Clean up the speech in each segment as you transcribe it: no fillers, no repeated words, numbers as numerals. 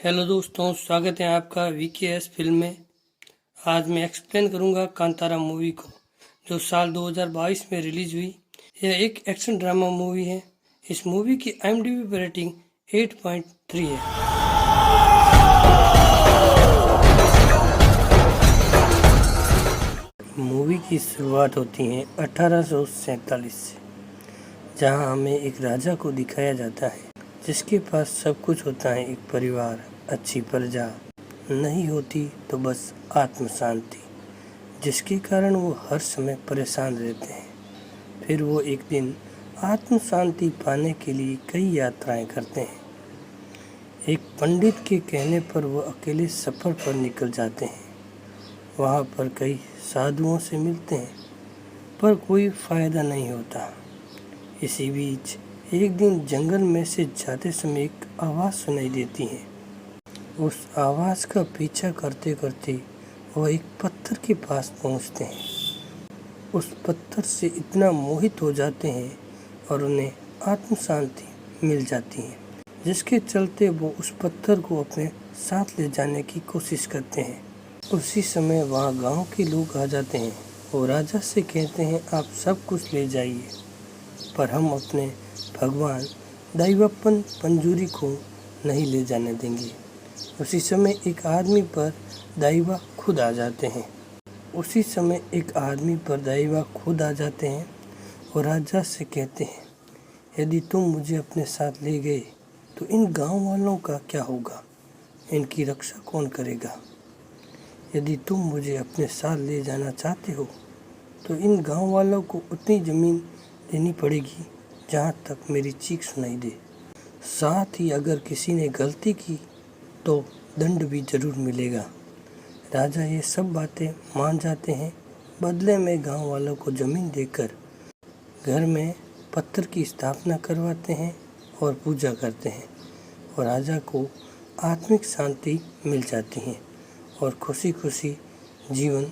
Hello दोस्तों, स्वागत है आपका वीकेएस फिल्म में। आज मैं एक्सप्लेन करूंगा कांतारा मूवी को, जो साल 2022 में रिलीज हुई। यह एक एक्शन ड्रामा मूवी है। इस मूवी की IMDb पर रेटिंग 8.3 है। मूवी की शुरुआत होती है 1847 से, जहां हमें एक राजा को दिखाया जाता है जिसके पास सब कुछ होता है। एक परिवार, अच्छी प्रजा, नहीं होती तो बस आत्म शांति, जिसके कारण वो हर समय परेशान रहते हैं। फिर वो एक दिन आत्म शांति पाने के लिए कई यात्राएं करते हैं। एक पंडित के कहने पर वो अकेले सफ़र पर निकल जाते हैं। वहाँ पर कई साधुओं से मिलते हैं, पर कोई फ़ायदा नहीं होता। इसी बीच एक दिन जंगल में से जाते समय एक आवाज़ सुनाई देती है। उस आवाज़ का पीछा करते करते वो एक पत्थर के पास पहुंचते हैं। उस पत्थर से इतना मोहित हो जाते हैं और उन्हें आत्म शांति मिल जाती है, जिसके चलते वो उस पत्थर को अपने साथ ले जाने की कोशिश करते हैं। उसी समय वहाँ गांव के लोग आ जाते हैं। वो राजा से कहते हैं, आप सब कुछ ले जाइए, पर हम अपने भगवान दैवप्पन पंजूरी को नहीं ले जाने देंगे। उसी समय एक आदमी पर दैवा खुद आ जाते हैं। और राजा से कहते हैं, यदि तुम मुझे अपने साथ ले गए तो इन गांव वालों का क्या होगा? इनकी रक्षा कौन करेगा? यदि तुम मुझे अपने साथ ले जाना चाहते हो तो इन गांव वालों को उतनी ज़मीन देनी पड़ेगी जहाँ तक मेरी चीख सुनाई दे। साथ ही अगर किसी ने गलती की तो दंड भी जरूर मिलेगा। राजा ये सब बातें मान जाते हैं। बदले में गांव वालों को ज़मीन देकर घर में पत्थर की स्थापना करवाते हैं और पूजा करते हैं, और राजा को आत्मिक शांति मिल जाती है और खुशी खुशी जीवन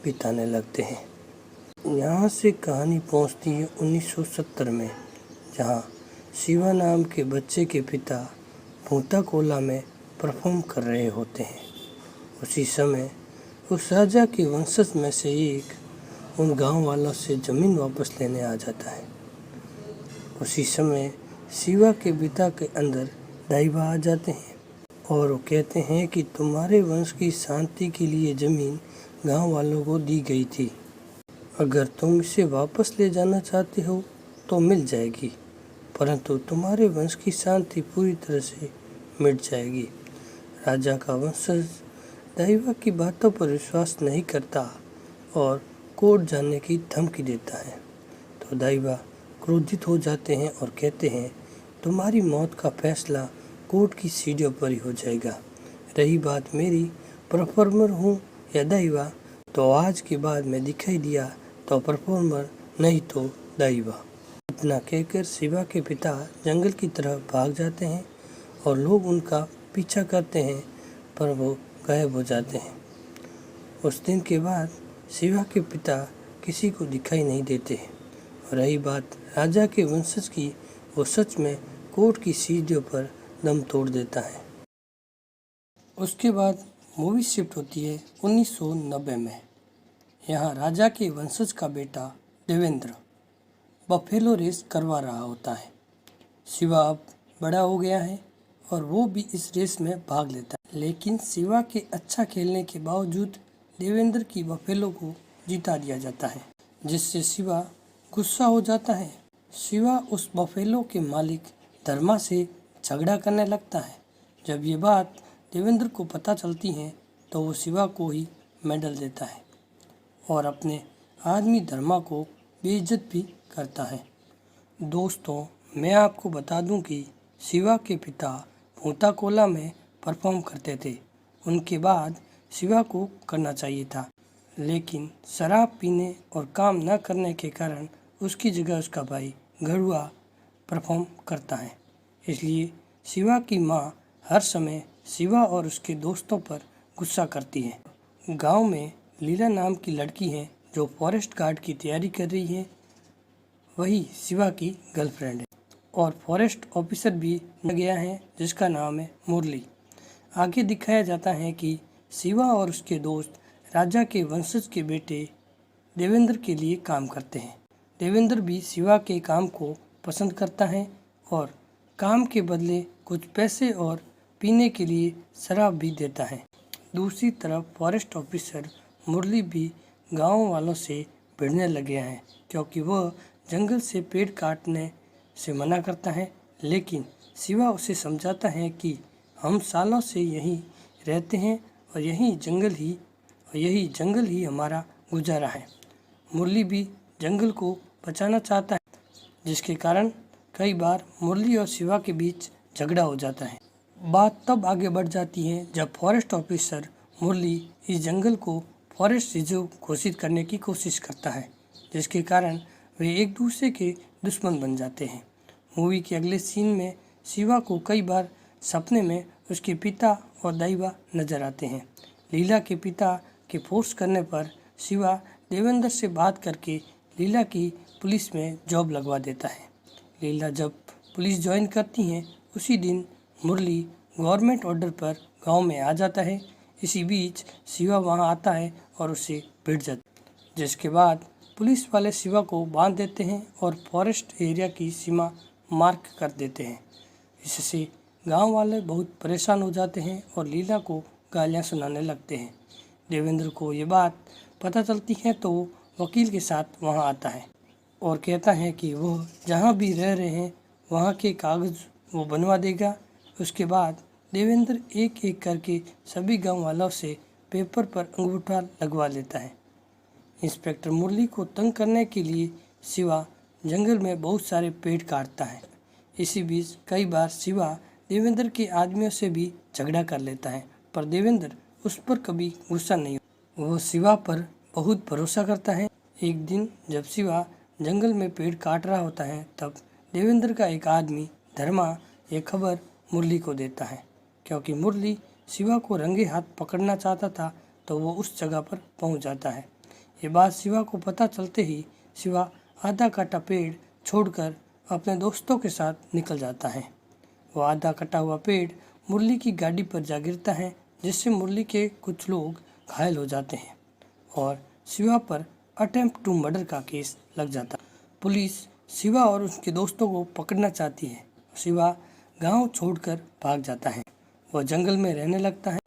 बिताने लगते हैं। यहाँ से कहानी पहुँचती है 1970 में, जहाँ शिवा नाम के बच्चे के पिता भूताकोला में परफॉर्म कर रहे होते हैं। उसी समय उस राजा के वंशज में से एक उन गांव वालों से ज़मीन वापस लेने आ जाता है। उसी समय शिवा के पिता के अंदर दैवा आ जाते हैं और वो कहते हैं कि तुम्हारे वंश की शांति के लिए ज़मीन गांव वालों को दी गई थी। अगर तुम इसे वापस ले जाना चाहते हो तो मिल जाएगी, परंतु तुम्हारे वंश की शांति पूरी तरह से मिट जाएगी। राजा का वंशज दैवा की बातों पर विश्वास नहीं करता और कोर्ट जाने की धमकी देता है, तो दैवा क्रोधित हो जाते हैं और कहते हैं, तुम्हारी मौत का फैसला कोर्ट की सीढ़ियों पर ही हो जाएगा। रही बात मेरी, परफॉर्मर हूँ या दैवा, तो आज के बाद मैं दिखाई दिया तो परफॉर्मर, नहीं तो दैवा। इतना कहकर शिवा के पिता जंगल की तरफ भाग जाते हैं और लोग उनका पीछा करते हैं, पर वो गायब हो जाते हैं। उस दिन के बाद शिवा के पिता किसी को दिखाई नहीं देते। और रही बात राजा के वंशज की, वो सच में कोर्ट की सीढ़ियों पर दम तोड़ देता है। उसके बाद मूवी शिफ्ट होती है 1990 में। यहाँ राजा के वंशज का बेटा देवेंद्र बफेलो रेस करवा रहा होता है। शिवा अब बड़ा हो गया है और वो भी इस रेस में भाग लेता है, लेकिन शिवा के अच्छा खेलने के बावजूद देवेंद्र की बफेलो को जिता दिया जाता है, जिससे शिवा गुस्सा हो जाता है। शिवा उस बफेलो के मालिक धर्मा से झगड़ा करने लगता है। जब ये बात देवेंद्र को पता चलती है तो वो शिवा को ही मेडल देता है और अपने आदमी धर्मा को बेइज्जत भी करता है। दोस्तों, मैं आपको बता दूं कि शिवा के पिता भूताकोला में परफॉर्म करते थे। उनके बाद शिवा को करना चाहिए था, लेकिन शराब पीने और काम न करने के कारण उसकी जगह उसका भाई घड़ुआ परफॉर्म करता है। इसलिए शिवा की माँ हर समय शिवा और उसके दोस्तों पर गुस्सा करती है। गांव में लीला नाम की लड़की है जो फॉरेस्ट गार्ड की तैयारी कर रही है। वही शिवा की गर्लफ्रेंड है और फॉरेस्ट ऑफिसर भी गया है जिसका नाम है मुरली। आगे दिखाया जाता है कि शिवा और उसके दोस्त राजा के वंशज के बेटे देवेंद्र के लिए काम करते हैं। देवेंद्र भी शिवा के काम को पसंद करता है और काम के बदले कुछ पैसे और पीने के लिए शराब भी देता है। दूसरी तरफ फॉरेस्ट ऑफिसर मुरली भी गांव वालों से भिड़ने लग गया है, क्योंकि वह जंगल से पेड़ काटने से मना करता है। लेकिन शिवा उसे समझाता है कि हम सालों से यहीं रहते हैं और यही जंगल ही हमारा गुजारा है। मुरली भी जंगल को बचाना चाहता है, जिसके कारण कई बार मुरली और शिवा के बीच झगड़ा हो जाता है। बात तब आगे बढ़ जाती है जब फॉरेस्ट ऑफिसर मुरली इस जंगल को फॉरेस्ट रिजर्व घोषित करने की कोशिश करता है, जिसके कारण वे एक दूसरे के दुश्मन बन जाते हैं। मूवी के अगले सीन में शिवा को कई बार सपने में उसके पिता और दाइवा नजर आते हैं। लीला के पिता के फोर्स करने पर शिवा देवेंद्र से बात करके लीला की पुलिस में जॉब लगवा देता है। लीला जब पुलिस ज्वाइन करती हैं, उसी दिन मुरली गवर्नमेंट ऑर्डर पर गांव में आ जाता है। इसी बीच शिवा वहां आता है और उसे भिड़ जाता है, जिसके बाद पुलिस वाले शिवा को बांध देते हैं और फॉरेस्ट एरिया की सीमा मार्क कर देते हैं। इससे गांव वाले बहुत परेशान हो जाते हैं और लीला को गालियां सुनाने लगते हैं। देवेंद्र को ये बात पता चलती है तो वो वकील के साथ वहां आता है और कहता है कि वो जहां भी रह रहे हैं वहां के कागज़ वो बनवा देगा। उसके बाद देवेंद्र एक एक करके सभी गांव वालों से पेपर पर अंगूठा लगवा लेता है। इंस्पेक्टर मुरली को तंग करने के लिए शिवा जंगल में बहुत सारे पेड़ काटता है। इसी बीच कई बार शिवा देवेंद्र के आदमियों से भी झगड़ा कर लेता है, पर देवेंद्र उस पर कभी गुस्सा नहीं। वो शिवा पर बहुत भरोसा करता है। एक दिन जब शिवा जंगल में पेड़ काट रहा होता है, तब देवेंद्र का एक आदमी धर्मा ये खबर मुरली को देता है। क्योंकि मुरली शिवा को रंगे हाथ पकड़ना चाहता था, तो वो उस जगह पर पहुंच जाता है। ये बात शिवा को पता चलते ही शिवा आधा काटा पेड़ छोड़कर अपने दोस्तों के साथ निकल जाता है। वो आधा कटा हुआ पेड़ मुरली की गाड़ी पर जा गिरता है, जिससे मुरली के कुछ लोग घायल हो जाते हैं और शिवा पर अटेम्प्ट टू मर्डर का केस लग जाता है। पुलिस शिवा और उसके दोस्तों को पकड़ना चाहती है। शिवा गांव छोड़कर भाग जाता है। वह जंगल में रहने लगता है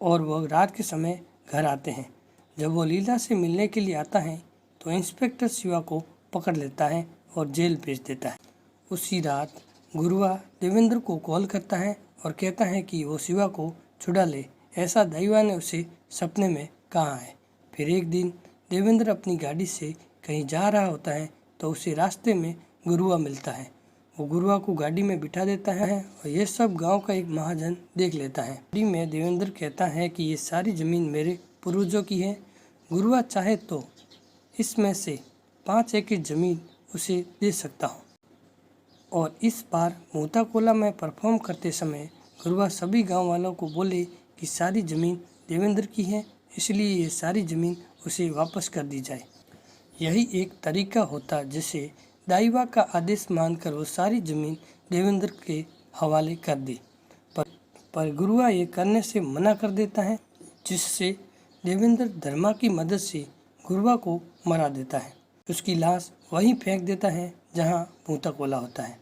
और वह रात के समय घर आते हैं। जब वो लीला से मिलने के लिए आता है तो इंस्पेक्टर शिवा को पकड़ लेता है और जेल भेज देता है। उसी रात गुरुआ देवेंद्र को कॉल करता है और कहता है कि वो शिवा को छुड़ा ले, ऐसा दैवा ने उसे सपने में कहा है। फिर एक दिन देवेंद्र अपनी गाड़ी से कहीं जा रहा होता है तो उसे रास्ते में गुरुआ मिलता है। वो गुरुआ को गाड़ी में बिठा देता है और ये सब गांव का एक महाजन देख लेता है। गाड़ी में देवेंद्र कहता है कि ये सारी ज़मीन मेरे पूर्वजों की है। गुरुआ चाहे तो इसमें से 5 एकड़ ज़मीन उसे दे सकता हूँ। और इस बार मोता कोला में परफॉर्म करते समय गुरुआ सभी गांव वालों को बोले कि सारी ज़मीन देवेंद्र की है, इसलिए ये सारी ज़मीन उसे वापस कर दी जाए। यही एक तरीका होता जिसे दाइवा का आदेश मानकर वो सारी ज़मीन देवेंद्र के हवाले कर दे, पर गुरुआ ये करने से मना कर देता है, जिससे देवेंद्र धर्मा की मदद से गुरुआ को मरा देता है। उसकी लाश वहीं फेंक देता है जहां मोता कोला होता है,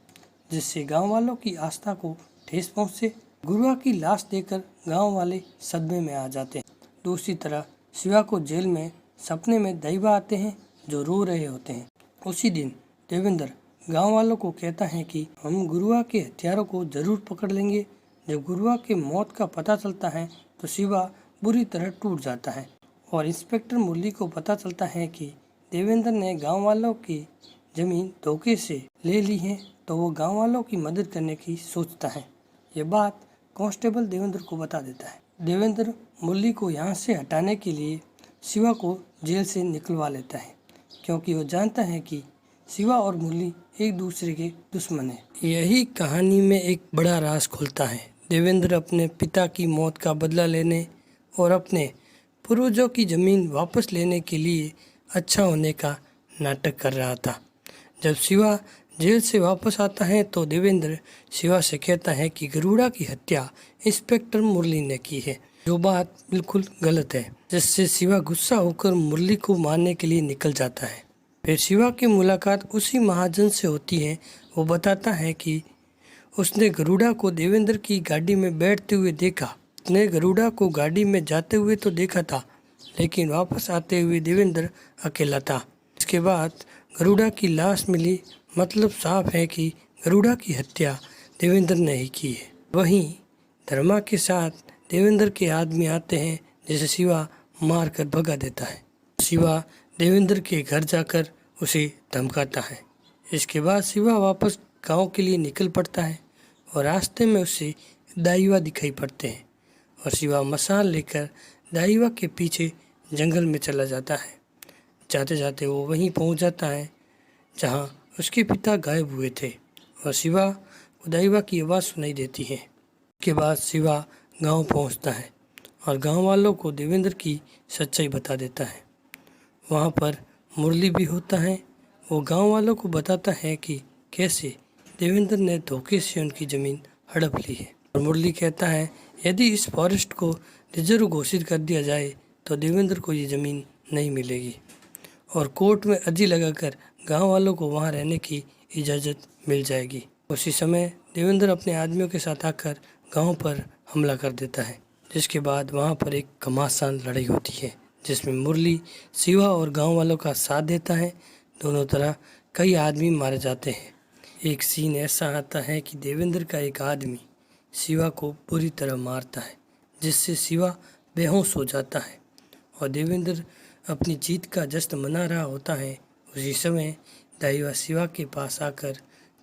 जिससे गांव वालों की आस्था को ठेस पहुंचे। गुरुआ की लाश देखकर गांव वाले सदमे में आ जाते हैं। दूसरी तरफ शिवा को जेल में सपने में दैवा आते हैं जो रो रहे होते हैं। उसी दिन देवेंद्र गांव वालों को कहता है कि हम गुरुआ के हथियारों को जरूर पकड़ लेंगे। जब गुरुआ के मौत का पता चलता है तो शिवा बुरी तरह टूट जाता है और इंस्पेक्टर मुरली को पता चलता है कि देवेंद्र ने गांव वालों की ज़मीन धोखे से ले ली है, तो वो गांव वालों की मदद करने की सोचता है। ये बात कांस्टेबल देवेंद्र को बता देता है। देवेंद्र मुरली को यहाँ से हटाने के लिए शिवा को जेल से निकलवा लेता है, क्योंकि वो जानता है कि शिवा और मुरली एक दूसरे के दुश्मन हैं। यही कहानी में एक बड़ा राज खुलता है। देवेंद्र अपने पिता की मौत का बदला लेने और अपने पूर्वजों की ज़मीन वापस लेने के लिए अच्छा होने का नाटक कर रहा था। जब शिवा जेल से वापस आता है तो देवेंद्र शिवा से कहता है कि गरुड़ा की हत्या इंस्पेक्टर मुरली ने की है, जो बात बिल्कुल गलत है, जिससे शिवा गुस्सा होकर मुरली को मारने के लिए निकल जाता है। फिर शिवा की मुलाकात उसी महाजन से होती है। वो बताता है कि उसने गरुड़ा को देवेंद्र की गाड़ी में बैठते हुए देखा। उसने गरुड़ा को गाड़ी में जाते हुए तो देखा था, लेकिन वापस आते हुए देवेंद्र अकेला था। इसके बाद गरुड़ा की लाश मिली, मतलब साफ है कि गरुड़ा की हत्या देवेंद्र ने ही की है। वहीं धर्मा के साथ देवेंद्र के आदमी आते हैं, जिसे शिवा मार कर भगा देता है। शिवा देवेंद्र के घर जाकर उसे धमकाता है। इसके बाद शिवा वापस गांव के लिए निकल पड़ता है और रास्ते में उसे दाईवा दिखाई पड़ते हैं और शिवा मशाल लेकर दाईवा के पीछे जंगल में चला जाता है। जाते जाते वो वहीं पहुंच जाता है जहां उसके पिता गायब हुए थे और शिवा को दाईवा की आवाज़ सुनाई देती है। उसके बाद शिवा गांव पहुंचता है और गांव वालों को देवेंद्र की सच्चाई बता देता है। वहां पर मुरली भी होता है। वो गांव वालों को बताता है कि कैसे देवेंद्र ने धोखे से उनकी ज़मीन हड़प ली है। और मुरली कहता है यदि इस फॉरेस्ट को रिजर्व घोषित कर दिया जाए तो देवेंद्र को ये ज़मीन नहीं मिलेगी और कोर्ट में अर्जी लगाकर गांव वालों को वहां रहने की इजाज़त मिल जाएगी। उसी समय देवेंद्र अपने आदमियों के साथ आकर गांव पर हमला कर देता है, जिसके बाद वहां पर एक घमासान लड़ाई होती है, जिसमें मुरली शिवा और गांव वालों का साथ देता है। दोनों तरह कई आदमी मारे जाते हैं। एक सीन ऐसा आता है कि देवेंद्र का एक आदमी शिवा को बुरी तरह मारता है, जिससे शिवा बेहोश हो जाता है और देवेंद्र अपनी जीत का जश्न मना रहा होता है। उसी समय दाईवा शिवा के पास आकर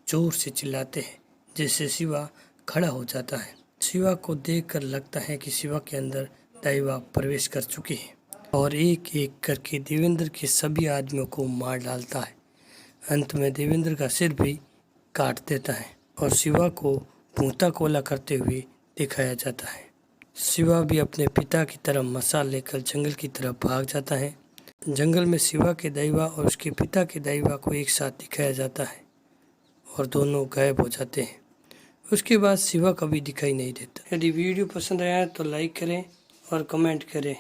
जोर से चिल्लाते हैं, जिससे शिवा खड़ा हो जाता है। शिवा को देखकर लगता है कि शिवा के अंदर दाईवा प्रवेश कर चुकी है और एक एक करके देवेंद्र के सभी आदमियों को मार डालता है। अंत में देवेंद्र का सिर भी काट देता है और शिवा को भूता कोला करते हुए दिखाया जाता है। शिवा भी अपने पिता की तरह मशाल लेकर जंगल की तरफ भाग जाता है। जंगल में शिवा के दाईवा और उसके पिता के दाईवा को एक साथ दिखाया जाता है और दोनों गायब हो जाते हैं। उसके बाद शिवा कभी दिखाई नहीं देता। यदि वीडियो पसंद आया तो लाइक करें और कमेंट करें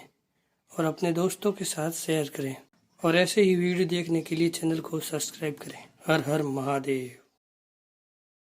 और अपने दोस्तों के साथ शेयर करें और ऐसे ही वीडियो देखने के लिए चैनल को सब्सक्राइब करें। हर हर महादेव।